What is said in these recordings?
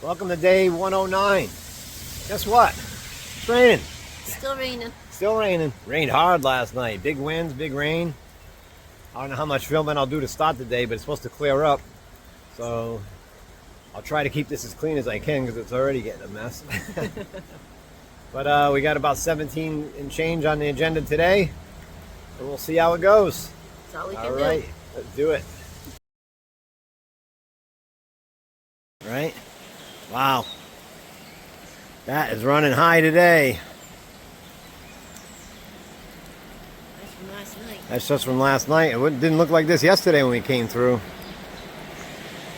Welcome to day 109. Guess what? It's raining. Still raining. Still raining. Rained hard last night. Big winds, big rain. I don't know how much filming I'll do to start the day, but it's supposed to clear up. So I'll try to keep this as clean as I can because it's already getting a mess. But we got about 17 and change on the agenda today. So we'll see how it goes. That's all we can do. All right, let's do it. All right. Wow. That is running high today. That's from last night. That's just from last night. It didn't look like this yesterday when we came through.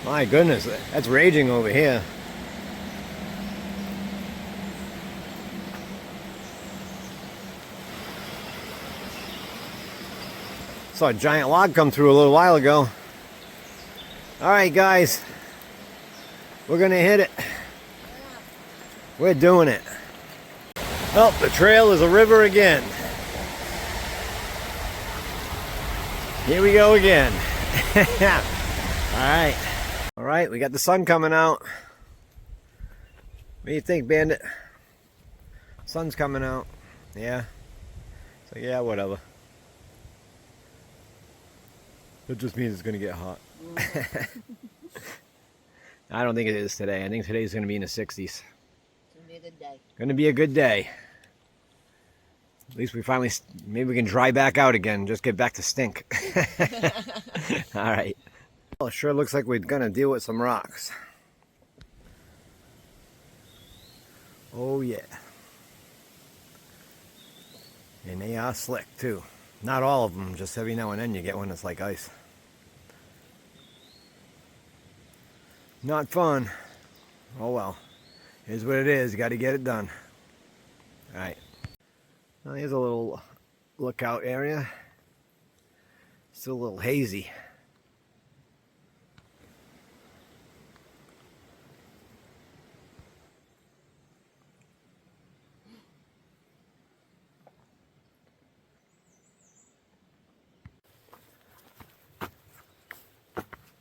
My goodness, that's raging over here. Saw a giant log come through a little while ago. All right, guys. We're gonna hit it. We're doing it. Oh, the trail is a river again. Here we go again. All right, we got the sun coming out. What do you think, Bandit? Sun's coming out. Yeah. So yeah, whatever. That just means it's gonna get hot. I don't think it is today. I think today's gonna be in the 60s. It's gonna be a good day. Gonna be a good day. At least we finally, maybe we can dry back out again. Just get back to stink. All right. Well, it sure looks like we're gonna deal with some rocks. Oh yeah. And they are slick too. Not all of them, just every now and then you get one that's like ice. Not fun. Oh well. Here's what it is. You got to get it done. All right. Now here's a little lookout area. Still a little hazy.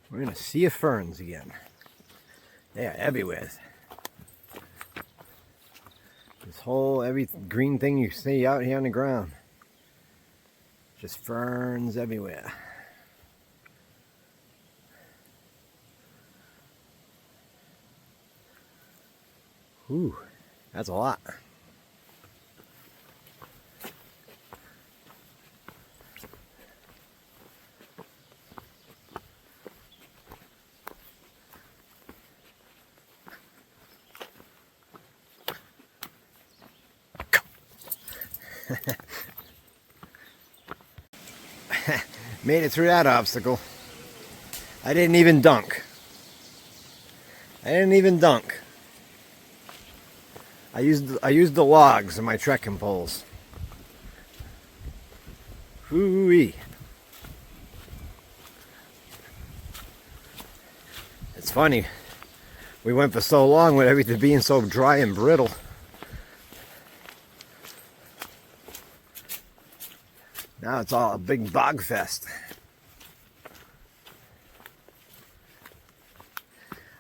We're in a sea of ferns again. They are everywhere. Every green thing you see out here on the ground. Just ferns everywhere. Ooh, that's a lot. Made it through that obstacle. I didn't even dunk. I used the logs in my trekking poles. Hoo-wee. It's funny. We went for so long with everything being so dry and brittle. Now it's all a big bog fest.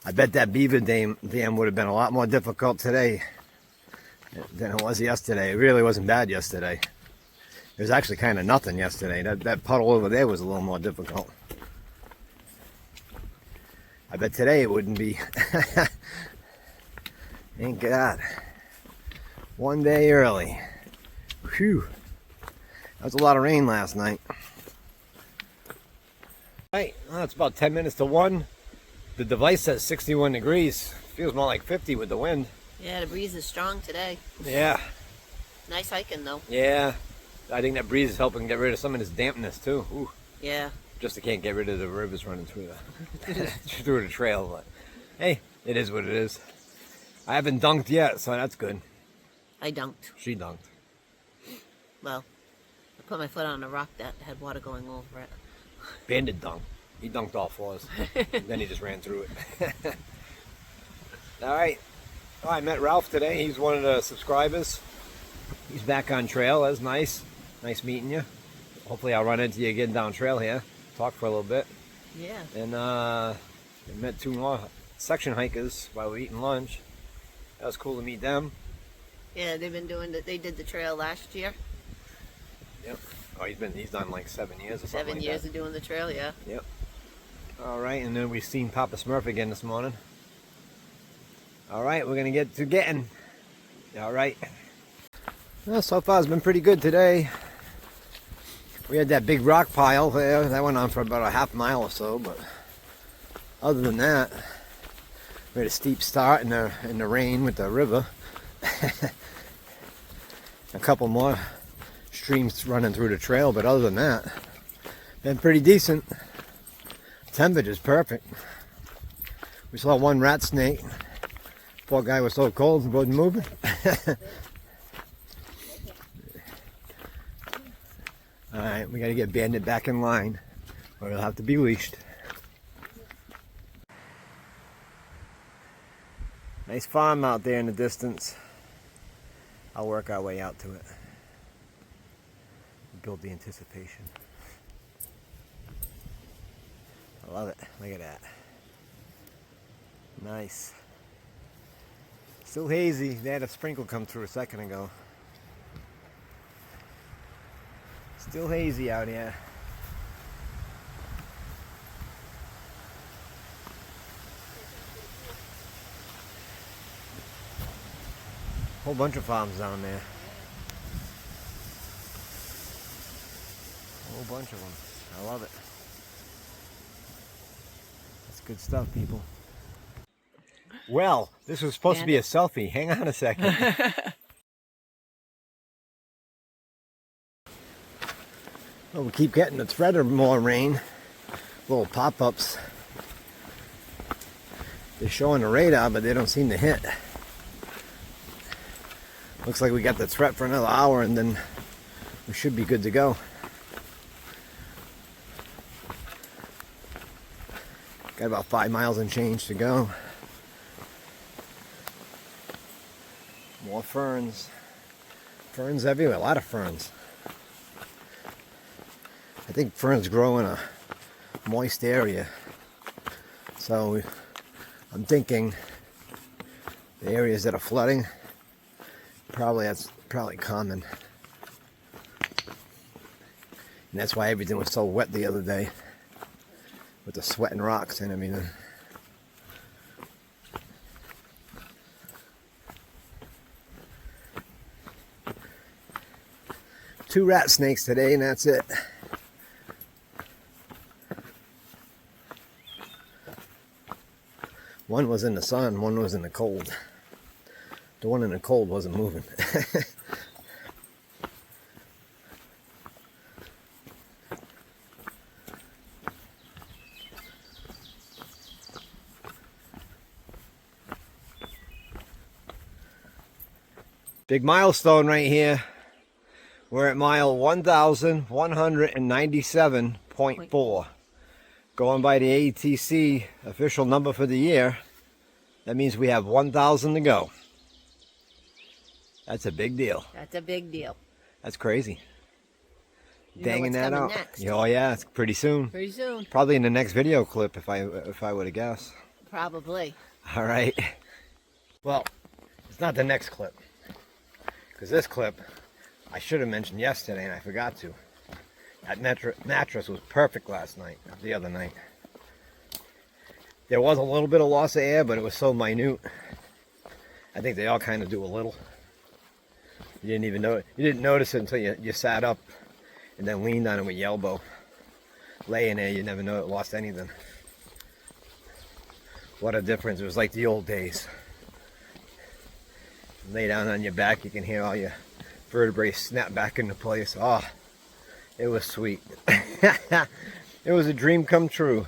I bet that beaver dam would have been a lot more difficult today than it was yesterday. It really wasn't bad yesterday. It was actually kind of nothing yesterday. That puddle over there was a little more difficult. I bet today it wouldn't be. Thank God. One day early. Whew. That was a lot of rain last night. Right, well, it's about 10 minutes to 1. The device says 61 degrees. Feels more like 50 with the wind. Yeah, the breeze is strong today. Yeah. Nice hiking though. Yeah. I think that breeze is helping get rid of some of this dampness too. Ooh. Yeah. Just I can't get rid of the rivers running through through the trail. But hey, it is what it is. I haven't dunked yet, so that's good. I dunked. She dunked. Well, I put my foot on a rock that had water going over it. Bandit dunked. He dunked all fours. Then he just ran through it. All right. Oh, I met Ralph today. He's one of the subscribers. He's back on trail. That's nice. Nice meeting you. Hopefully I'll run into you again down trail here. Talk for a little bit. Yeah. And I met two more section hikers while we're eating lunch. That was cool to meet them. Yeah, they've been doing that. They did the trail last year. Yep. Oh, he's done like 7 years or something 7 like years that. of doing the trail, yeah. Yep. All right, and then we've seen Papa Smurf again this morning. All right, we're gonna get to getting. All right. Well, so far it's been pretty good today. We had that big rock pile there. That went on for about a half mile or so, but other than that, we had a steep start in the rain with the river. A couple more streams running through the trail, but other than that, been pretty decent. Temperature's perfect. We saw one rat snake. Poor guy was so cold, he wasn't moving. Alright, we gotta get Bandit back in line, or he'll have to be leashed. Nice farm out there in the distance. I'll work our way out to it. Build the anticipation. I love it. Look at that. Nice. Still hazy. They had a sprinkle come through a second ago. Still hazy out here. Whole bunch of farms down there. Whole bunch of them. I love it. That's good stuff, people. Well, this was supposed to be a selfie. Hang on a second. Well, we keep getting the threat of more rain. Little pop-ups. They're showing the radar, but they don't seem to hit. Looks like we got the threat for another hour, and then we should be good to go. Got about 5 miles and change to go. More ferns. Ferns everywhere, a lot of ferns. I think ferns grow in a moist area. So I'm thinking the areas that are flooding, that's probably common. And that's why everything was so wet the other day with the sweat and rocks and everything. Two rat snakes today, and that's it. One was in the sun, one was in the cold. The one in the cold wasn't moving. Big milestone right here. We're at mile 1,197.4. Going by the ATC official number for the year, that means we have 1,000 to go. That's a big deal. That's a big deal. That's crazy. You know Danging what's that coming out. next. Oh yeah, it's pretty soon. Pretty soon. Probably in the next video clip if I were to guess. Probably. All right. Well, it's not the next clip. Because this clip, I should have mentioned yesterday and I forgot to. That mattress was perfect the other night. There was a little bit of loss of air, but it was so minute. I think they all kind of do a little. You didn't even know it. You didn't notice it until you sat up and then leaned on it with your elbow. Laying there, you never know it lost anything. What a difference. It was like the old days. You lay down on your back, you can hear all your vertebrae snap back into place. Oh, it was sweet. It was a dream come true.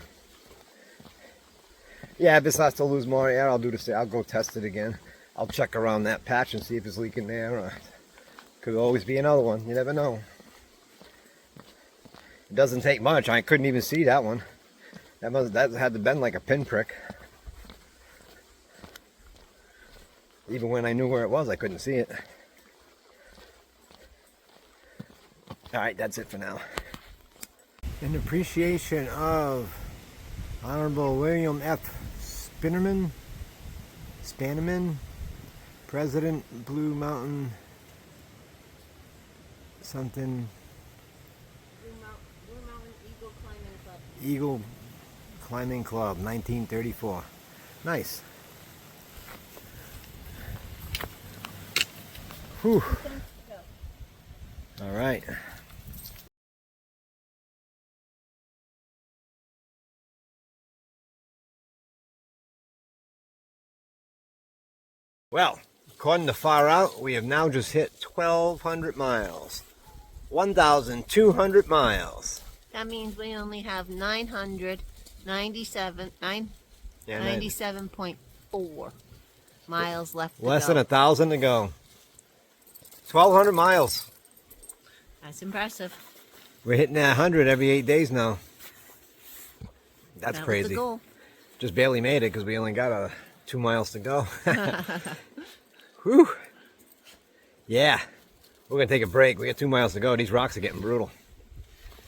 Yeah, if it starts to lose more air, I'll do the same. I'll go test it again. I'll check around that patch and see if it's leaking there. Or could always be another one. You never know. It doesn't take much. I couldn't even see that one. That had to have been like a pinprick. Even when I knew where it was, I couldn't see it. Alright, that's it for now. In appreciation of Honorable William F. Spanneman, President, Blue Mountain, something, Blue Mountain Eagle Climbing Club. Eagle Climbing Club, 1934. Nice. Whew. All right. Well, according to Far Out, we have now just hit 1,200 miles. 1,200 miles. That means we only have 97.4 miles left to go. Less than 1,000 to go. 1,200 miles. That's impressive. We're hitting that 100 every 8 days now. That's That was crazy. the goal. Just barely made it because we only got 2 miles to go. Whew. Yeah. We're going to take a break. We got 2 miles to go. These rocks are getting brutal.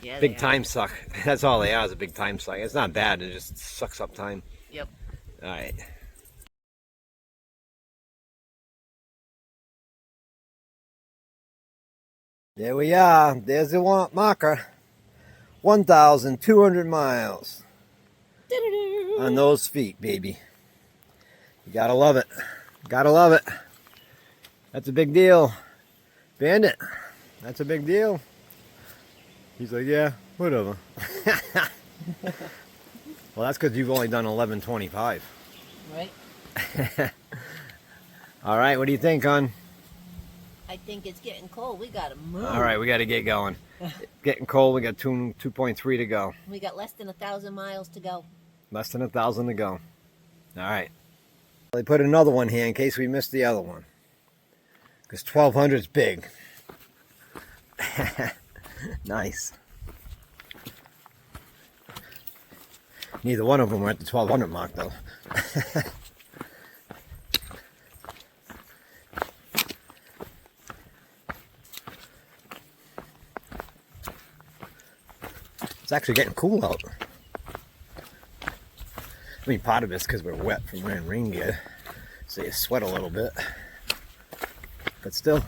Yeah, Big time suck. That's all they are, is a big time suck. It's not bad. It just sucks up time. Yep. All right. There we are. There's the marker. 1,200 miles. On those feet, baby. You gotta love it. Gotta love it. That's a big deal. Bandit, that's a big deal. He's like, yeah, whatever. Well, that's because you've only done 11:25. Right. All right, what do you think, hon? I think it's getting cold. We gotta move. All right, we got to get going. Getting cold. We got 2.3 to go. We got less than 1,000 miles to go. Less than 1,000 to go. All right. They put another one here in case we missed the other one. Because 1,200 is big. Nice. Neither one of them were at the 1,200 mark, though. It's actually getting cool out. I mean, part of it's because we're wet from wearing rain gear, so you sweat a little bit. But still.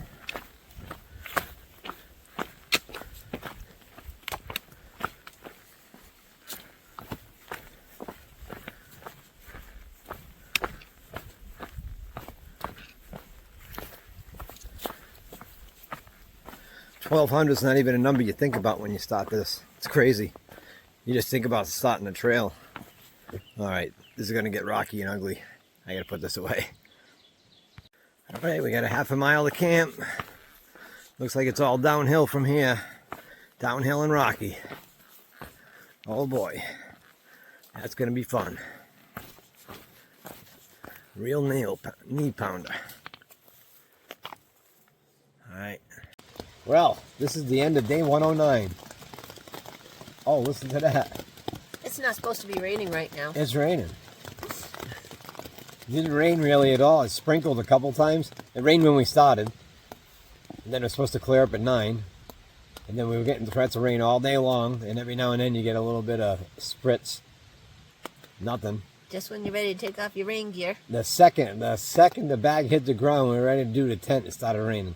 $1,200 is not even a number you think about when you start this. It's crazy. You just think about starting a trail. All right, this is gonna get rocky and ugly. I gotta put this away. All right, we got a half a mile to camp. Looks like it's all downhill from here. Downhill and rocky. Oh boy, that's gonna be fun. Real knee pounder. All right. Well, this is the end of day 109. Oh, listen to that. It's not supposed to be raining right now. It's raining. It didn't rain really at all. It sprinkled a couple times. It rained when we started. And then it was supposed to clear up at 9. And then we were getting threats of rain all day long. And every now and then you get a little bit of spritz. Nothing. Just when you're ready to take off your rain gear. The second the bag hit the ground, we were ready to do the tent, it started raining.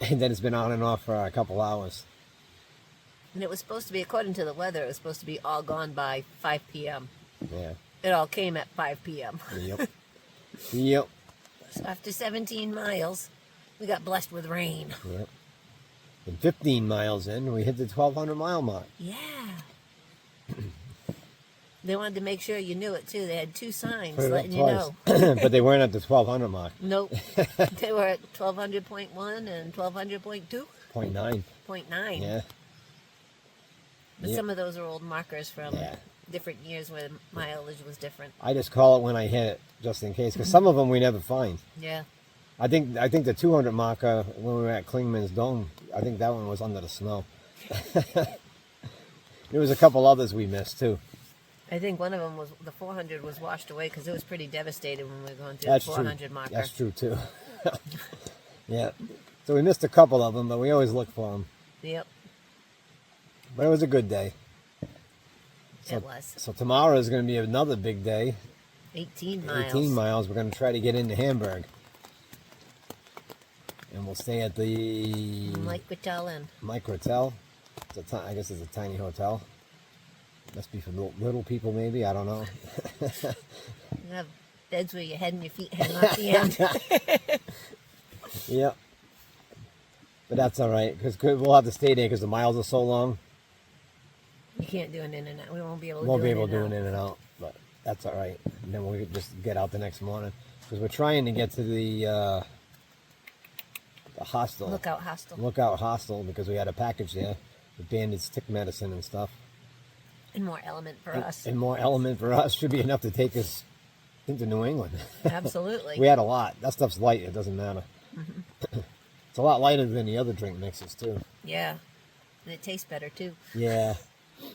And then it's been on and off for a couple hours. And it was supposed to be, according to the weather, it was supposed to be all gone by 5 p.m. Yeah. It all came at 5 p.m. Yep. Yep. So after 17 miles, we got blessed with rain. Yep. And 15 miles in, we hit the 1,200 mile mark. Yeah. They wanted to make sure you knew it, too. They had 2 signs letting you know. But they weren't at the 1,200 mark. Nope. They were at 1,200.1 and 1,200.2. 0.9. 0.9. Yeah. But Yep. some of those are old markers from Yeah. different years where the mileage was different. I just call it when I hit it, just in case. Because some of them we never find. Yeah. I think the 200 marker, when we were at Klingman's Dome, I think that one was under the snow. There was a couple others we missed, too. I think one of them was, the 400 was washed away because it was pretty devastated when we were going through That's the 400 true. marker. That's true, too. Yeah. So we missed a couple of them, but we always look for them. Yep. But it was a good day. It was. So tomorrow is going to be another big day. 18 miles. 18 miles. We're going to try to get into Hamburg. And we'll stay at the Microtel Inn. Microtel. I guess it's a tiny hotel. Must be for little people, maybe. I don't know. You have beds where your head and your feet hang off the end. Yep. But that's all right, because we'll have to stay there because the miles are so long. You can't do an in and out. We won't be able to Won't do be an able to do in an in and out, but that's all right. And then we'll just get out the next morning because we're trying to get to the hostel. Lookout Hostel. Lookout Hostel, because we had a package there with banded tick medicine and stuff. And more element for us. And more element for us should be enough to take us into New England. Absolutely. We had a lot. That stuff's light. It doesn't matter. Mm-hmm. It's a lot lighter than the other drink mixes too. Yeah, and it tastes better too. Yeah,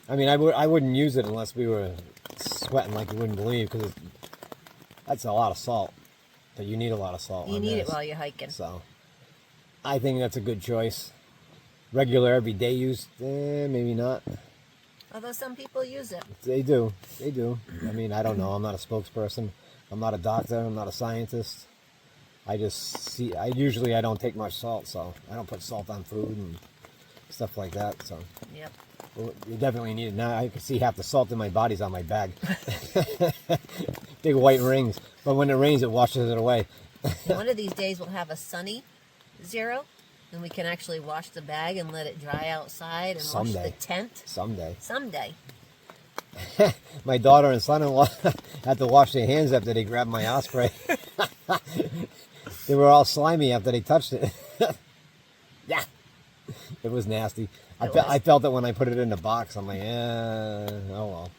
I mean, I wouldn't use it unless we were sweating like you wouldn't believe, because that's a lot of salt. But you need a lot of salt. You need it while you're hiking. So, I think that's a good choice. Regular everyday use, maybe not. Although some people use it. They do. They do. I mean, I don't know. I'm not a spokesperson. I'm not a doctor. I'm not a scientist. I usually don't take much salt, so I don't put salt on food and stuff like that. So Yep. well, you definitely need it. Now I can see half the salt in my body's on my bag. Big white rings. But when it rains, it washes it away. And one of these days we'll have a sunny 0, and we can actually wash the bag and let it dry outside and wash the tent. Someday. My daughter and son-in-law had to wash their hands after they grabbed my osprey. They were all slimy after they touched it. Yeah, it was nasty. I felt it when I put it in the box. I'm like, oh well.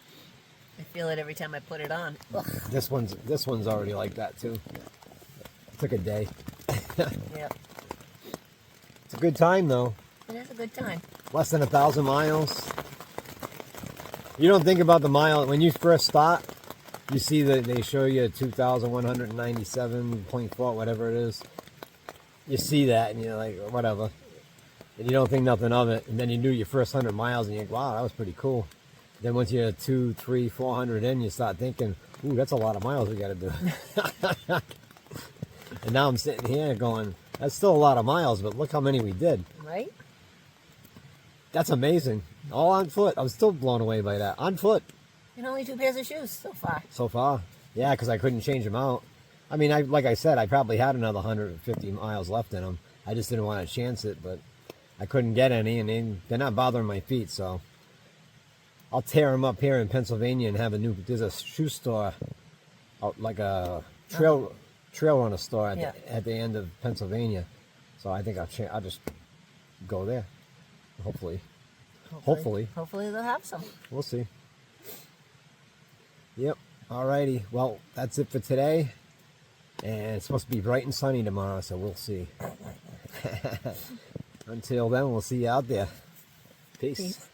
I feel it every time I put it on. Ugh. This one's already like that too. It took a day. Yep. It's a good time though. It is a good time. Less than 1,000 miles. You don't think about the mile when you first start. You see that they show you 2,197.4, whatever it is. You see that and you're like, whatever. And you don't think nothing of it. And then you do your first 100 miles and you think, wow, that was pretty cool. Then once you're 200, 300, 400 in, you start thinking, ooh, that's a lot of miles we got to do. And now I'm sitting here going, that's still a lot of miles, but look how many we did. Right? That's amazing. All on foot. I was still blown away by that. On foot. And only 2 pairs of shoes so far. So far. Yeah, because I couldn't change them out. I mean, like I said, I probably had another 150 miles left in them. I just didn't want to chance it, but I couldn't get any, and they're not bothering my feet, so I'll tear them up here in Pennsylvania and have there's a shoe store, like a trail runner store at the end of Pennsylvania. So I think I'll just go there, hopefully. Hopefully they'll have some. We'll see. Yep. Alrighty. Well, that's it for today. And it's supposed to be bright and sunny tomorrow, so we'll see. Until then, we'll see you out there. Peace.